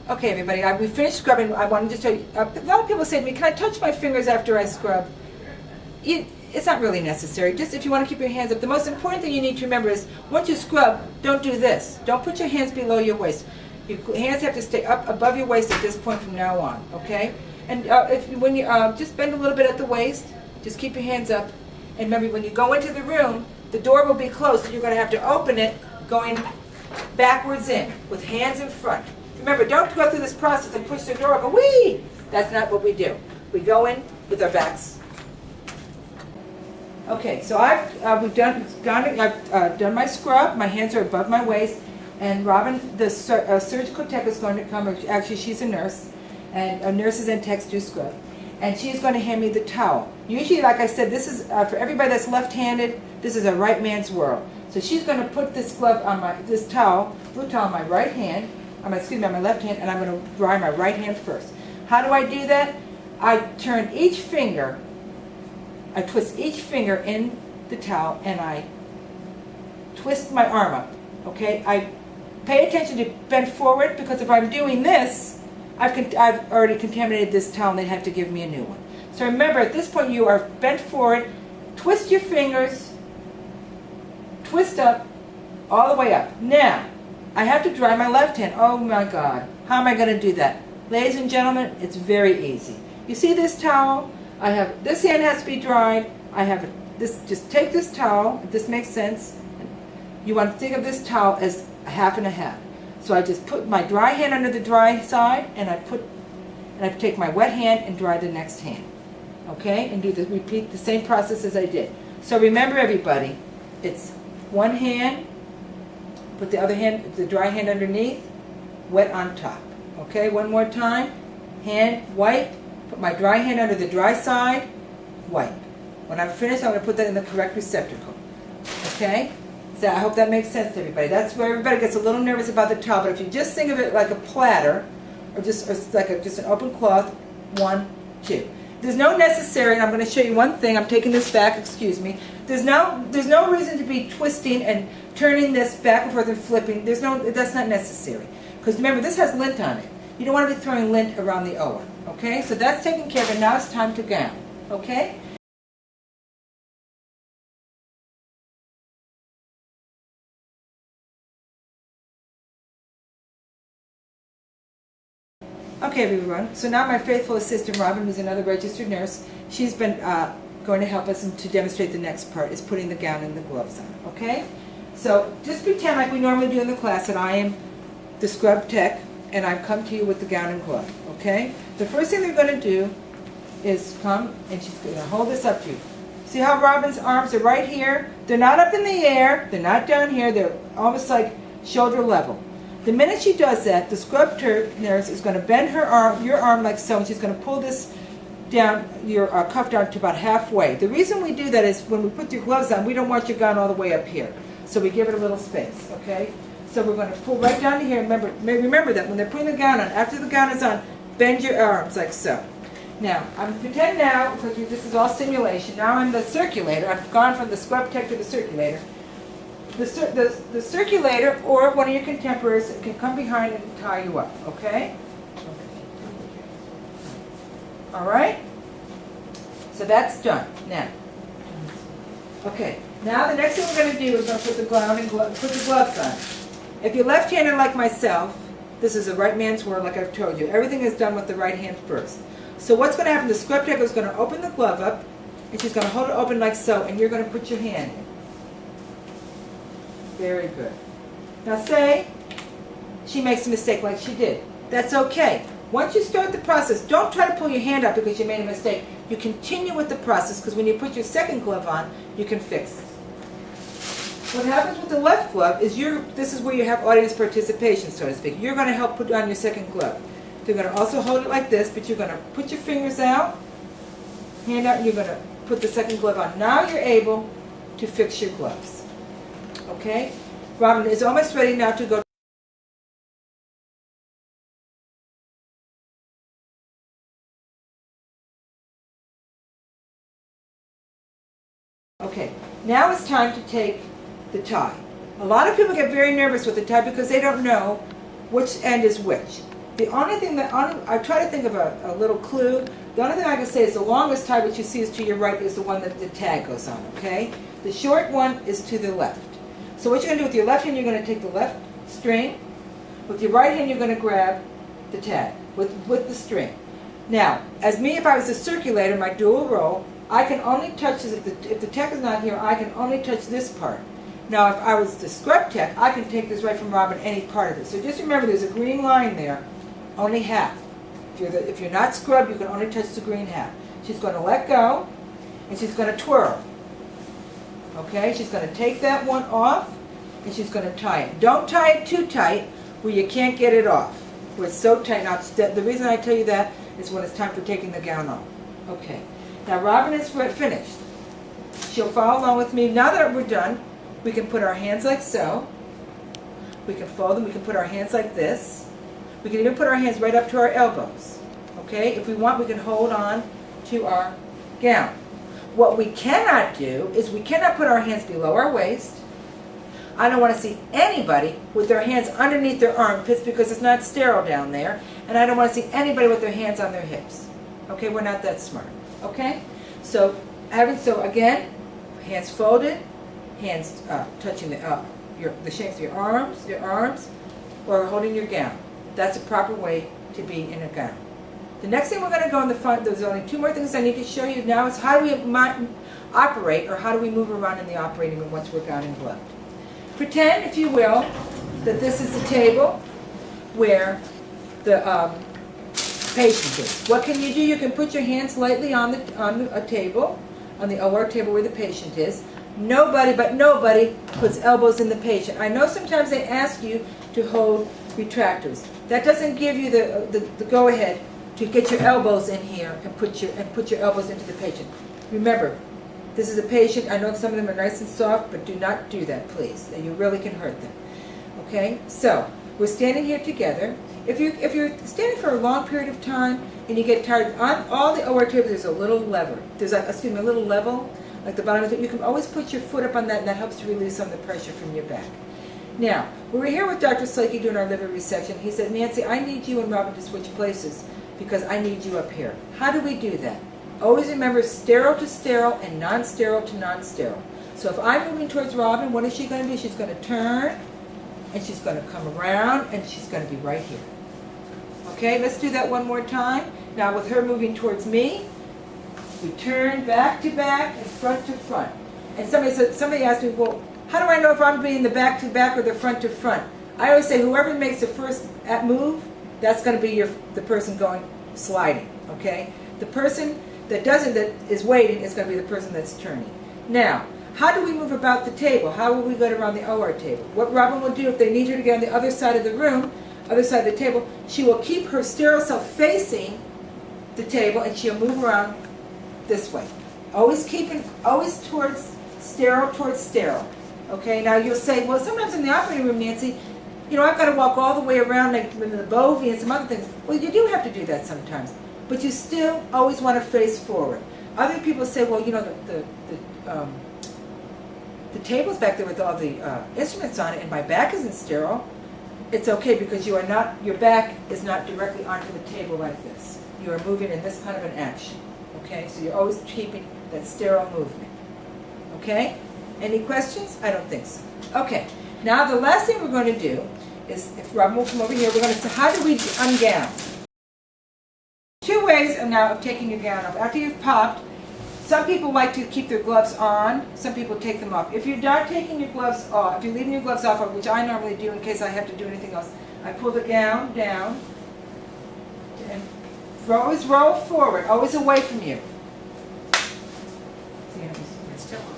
Okay, everybody, we finished scrubbing. I wanted to show you. A lot of people say to me, "Can I touch my fingers after I scrub?" It's not really necessary. Just if you want to keep your hands up. The most important thing you need to remember is once you scrub, don't do this. Don't put your hands below your waist. Your hands have to stay up above your waist at this point from now on. Okay? And when you just bend a little bit at the waist, just keep your hands up. And remember, when you go into the room, the door will be closed, so you're going to have to open it going backwards in with hands in front. Remember, don't go through this process and push the door open. Whee! That's not what we do. We go in with our backs. Okay, so I've done my scrub. My hands are above my waist, and Robin, the surgical tech, is going to come. Actually, she's a nurse, and nurses and techs do scrub, and she's going to hand me the towel. Usually, like I said, this is for everybody that's left-handed. This is a right man's world. So she's going to put this glove on this towel, blue towel, on my right hand. On my left hand, and I'm going to dry my right hand first. How do I do that? I turn each finger. I twist each finger in the towel, and I twist my arm up. Okay? I pay attention to bend forward, because if I'm doing this, I've already contaminated this towel, and they'd have to give me a new one. So remember, at this point, you are bent forward. Twist your fingers. Twist up, all the way up. Now, I have to dry my left hand. Oh my God. How am I going to do that? Ladies and gentlemen, it's very easy. You see this towel? This hand has to be dried. Just take this towel, if this makes sense. You want to think of this towel as a half and a half. So I just put my dry hand under the dry side, and I take my wet hand and dry the next hand. Okay? And repeat the same process as I did. So remember, everybody, it's one hand, put the other hand, the dry hand underneath, wet on top. Okay, one more time. Hand, wipe. Put my dry hand under the dry side, wipe. When I'm finished, I'm going to put that in the correct receptacle. Okay? So I hope that makes sense to everybody. That's where everybody gets a little nervous about the towel, but if you just think of it like a platter, or just an open cloth, 1, 2. There's no necessary, and I'm going to show you one thing. I'm taking this back, excuse me. There's no reason to be twisting and turning this back and forth and flipping. That's not necessary. Because remember, this has lint on it. You don't want to be throwing lint around the oa. Okay? So that's taken care of, and now it's time to gown. Okay? Okay, everyone. So now my faithful assistant, Robin, who's another registered nurse, she's been going to help us to demonstrate the next part, is putting the gown and the gloves on. Okay? So just pretend like we normally do in the class that I am the scrub tech, and I've come to you with the gown and glove. Okay? The first thing they're going to do is come, and she's going to hold this up to you. See how Robin's arms are right here? They're not up in the air. They're not down here. They're almost like shoulder level. The minute she does that, the scrub nurse is going to bend her arm, your arm like so, and she's going to pull this down, your cuff down to about halfway. The reason we do that is when we put your gloves on, we don't want your gown all the way up here. So we give it a little space, okay? So we're going to pull right down to here. Remember that when they're putting the gown on, after the gown is on, bend your arms like so. Now, I'm pretend now, because this is all simulation, now I'm the circulator. I've gone from the scrub tech to the circulator. The circulator or one of your contemporaries can come behind and tie you up, okay? All right? So that's done. Now, okay. Now the next thing we're going to do is put the gloves on. If you're left-handed like myself, this is a right man's world, like I've told you. Everything is done with the right hand first. So what's going to happen? The scrub tech is going to open the glove up, and she's going to hold it open like so, and you're going to put your hand in. Very good. Now say she makes a mistake like she did. That's okay. Once you start the process, don't try to pull your hand up because you made a mistake. You continue with the process, because when you put your second glove on, you can fix it. What happens with the left glove is this is where you have audience participation, so to speak. You're going to help put on your second glove. You're going to also hold it like this, but you're going to put your fingers out, hand out, and you're going to put the second glove on. Now you're able to fix your gloves. Okay? Robin is almost ready now to go. Okay, now it's time to take the tie. A lot of people get very nervous with the tie because they don't know which end is which. The only thing that, I try to think of a little clue. The only thing I can say is the longest tie, which you see is to your right, is the one that the tag goes on, okay? The short one is to the left. So what you're going to do with your left hand, you're going to take the left string. With your right hand, you're going to grab the tag with the string. Now, as me, if I was a circulator, my dual roll, I can only touch this, if the tech is not here, I can only touch this part. Now, if I was the scrub tech, I can take this right from Robin, any part of it. So just remember, there's a green line there, only half. If you're not scrubbed, you can only touch the green half. She's going to let go, and she's going to twirl. Okay, she's going to take that one off, and she's going to tie it. Don't tie it too tight where you can't get it off, where it's so tight. Now, the reason I tell you that is when it's time for taking the gown off. Okay, now Robin is finished. She'll follow along with me. Now that we're done, we can put our hands like so. We can fold them. We can put our hands like this. We can even put our hands right up to our elbows. Okay? If we want, we can hold on to our gown. What we cannot do is we cannot put our hands below our waist. I don't want to see anybody with their hands underneath their armpits because it's not sterile down there. And I don't want to see anybody with their hands on their hips. Okay? We're not that smart. Okay? So again, hands folded, hands touching the shanks of your arms, or holding your gown. That's a proper way to be in a gown. The next thing we're going to go in the front, there's only two more things I need to show you now, is how do we operate, or how do we move around in the operating room once we're gowned and gloved. Pretend, if you will, that this is the table where the patient is. What can you do? You can put your hands lightly on a table, on the OR table where the patient is. Nobody puts elbows in the patient. I know sometimes they ask you to hold retractors. That doesn't give you the go-ahead to get your elbows in here and put your elbows into the patient. Remember, this is a patient. I know some of them are nice and soft, but do not do that, please. You really can hurt them. Okay? So, we're standing here together. If you're standing for a long period of time and you get tired, on all the OR tables there's a little lever. There's a little level, like the bottom of it. You can always put your foot up on that, and that helps to release some of the pressure from your back. Now, we were here with Dr. Slakey doing our liver resection. He said, Nancy, I need you and Robin to switch places because I need you up here. How do we do that? Always remember sterile to sterile and non-sterile to non-sterile. So if I'm moving towards Robin, what is she going to do? She's going to turn, and she's going to come around, and she's going to be right here. Okay, let's do that one more time. Now with her moving towards me, we turn back to back and front to front. And somebody asked me, well, how do I know if I'm being the back to back or the front to front? I always say whoever makes the first move, that's going to be the person going sliding. Okay, the person that is waiting is going to be the person that's turning. Now, how do we move about the table? How will we go around the OR table? What Robin will do if they need her to get on the other side of the room, other side of the table, she will keep her sterile self facing the table, and she'll move around this way. Always towards sterile. Okay, now you'll say, well, sometimes in the operating room, Nancy, you know, I've got to walk all the way around like in the Bovie and some other things. Well, you do have to do that sometimes, but you still always want to face forward. Other people say, well, you know, the table's back there with all the instruments on it, and my back isn't sterile. It's okay because your back is not directly onto the table like this. You are moving in this kind of an action. Okay, so you're always keeping that sterile movement. Okay? Any questions? I don't think so. Okay, now the last thing we're going to do is, if Robin will come over here, we're going to say, how do we ungown? Two ways now of taking your gown off. After you've popped, some people like to keep their gloves on, some people take them off. If you're not taking your gloves off, if you're leaving your gloves off, which I normally do in case I have to do anything else, I pull the gown down and always roll forward, always away from you. It's still on.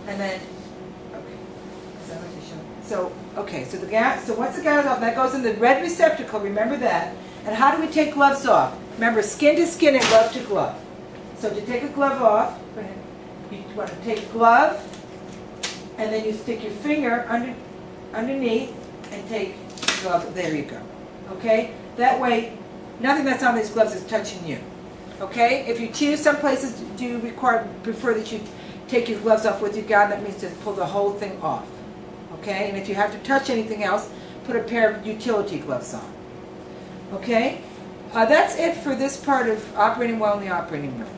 And then, okay, is that what you showed? So, okay, so once the gown is off, that goes in the red receptacle, remember that. And how do we take gloves off? Remember, skin to skin and glove to glove. So to take a glove off, you want to take a glove, and then you stick your finger underneath and take the glove. There you go. Okay? That way, nothing that's on these gloves is touching you. Okay? If you choose, some places do prefer that you take your gloves off with your gown. That means to pull the whole thing off. Okay? And if you have to touch anything else, put a pair of utility gloves on. Okay? That's it for this part of operating well in the operating room.